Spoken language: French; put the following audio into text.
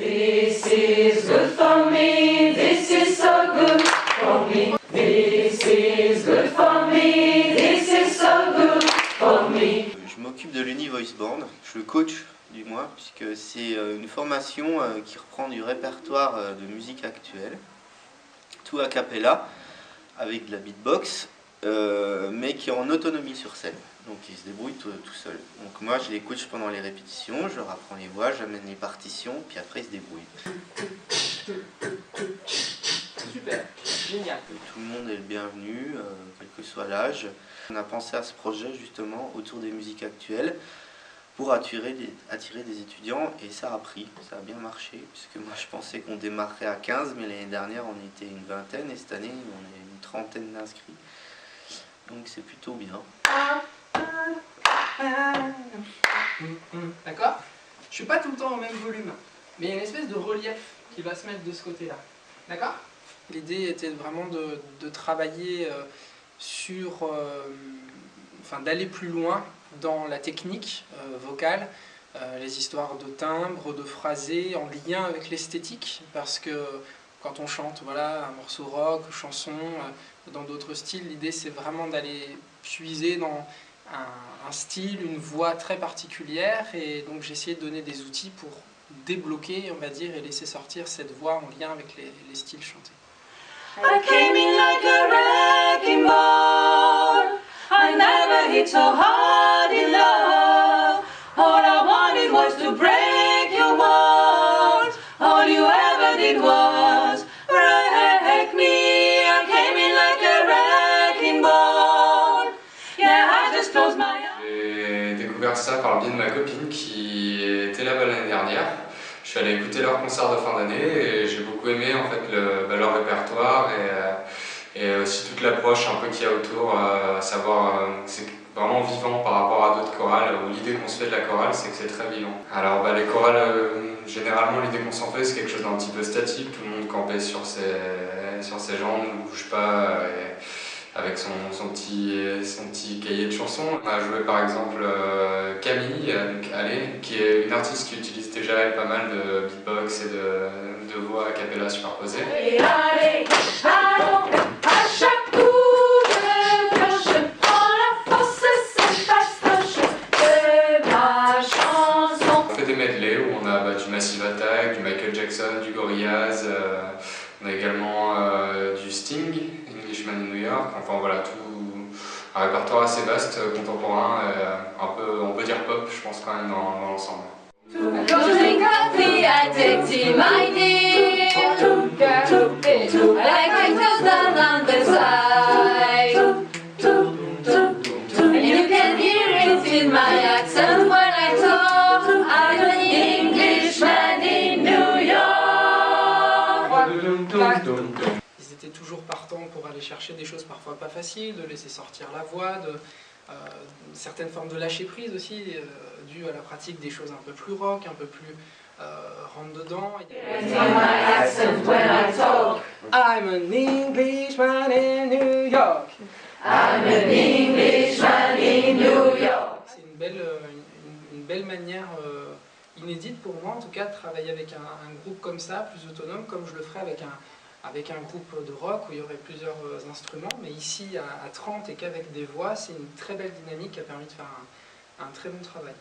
This is good for me, this is so good for me. This is good for me, this is so good for me. Je m'occupe de l'Uni Voice Band, je le coach du moins, puisque c'est une formation qui reprend du répertoire de musique actuelle, tout a cappella, avec de la beatbox, mais qui est en autonomie sur scène. Donc ils se débrouillent tout seuls. Donc moi je les coach pendant les répétitions, je leur apprends les voix, j'amène les partitions, puis après ils se débrouillent. Super, génial. Tout le monde est le bienvenu, quel que soit l'âge. On a pensé à ce projet justement autour des musiques actuelles pour attirer des étudiants, et ça a pris, ça a bien marché, puisque moi je pensais qu'on démarrerait à 15, mais l'année dernière on était une vingtaine, et cette année on est une trentaine d'inscrits. Donc c'est plutôt bien. D'accord? Je suis pas tout le temps au même volume, mais il y a une espèce de relief qui va se mettre de ce côté-là. D'accord? L'idée était vraiment de travailler sur, d'aller plus loin dans la technique vocale, les histoires de timbre, de phrasé, en lien avec l'esthétique, parce que quand on chante voilà, un morceau rock, chanson, dans d'autres styles, l'idée c'est vraiment d'aller puiser dans un style, une voix très particulière, et donc j'ai essayé de donner des outils pour débloquer, on va dire, et laisser sortir cette voix en lien avec les styles chantés. I came in like a wrecking ball. I never hit so hard in love. All I wanted was to break your walls. All you ever did was wreck me. I came in like a wrecking ball. Yeah, I just closed my eyes. J'ai découvert ça par le biais de ma copine qui était là-bas l'année dernière. Je suis allé écouter leur concert de fin d'année et j'ai beaucoup aimé en fait leur répertoire et aussi toute l'approche un peu qu'il y a autour, à savoir que c'est vraiment vivant par rapport à d'autres chorales, où l'idée qu'on se fait de la chorale c'est que c'est très vivant. Alors les chorales, généralement l'idée qu'on s'en fait c'est quelque chose d'un petit peu statique, tout le monde campait sur ses jambes, ne bouge pas, avec son petit cahier de chansons. On a joué par exemple Camille, qui est une artiste qui utilise déjà elle pas mal de beatbox et de voix a cappella superposées. On fait des medley où on a du Massive Attack, du Michael Jackson, du Gorillaz, on a également du Sting, Englishman in New York, enfin voilà, tout un répertoire assez vaste, contemporain, un peu, on peut dire pop, je pense quand même dans l'ensemble. Ils étaient toujours partants pour aller chercher des choses parfois pas faciles, de laisser sortir la voix, certaines formes de lâcher prise aussi, dues à la pratique des choses un peu plus rock, un peu plus rentre dedans. I'm an Englishman in New York. I'm an Englishman in New York. C'est une belle manière inédite pour moi en tout cas de travailler avec un groupe comme ça, plus autonome, comme je le ferais avec un groupe de rock où il y aurait plusieurs instruments, mais ici à 30 et qu'avec des voix, c'est une très belle dynamique qui a permis de faire un très bon travail.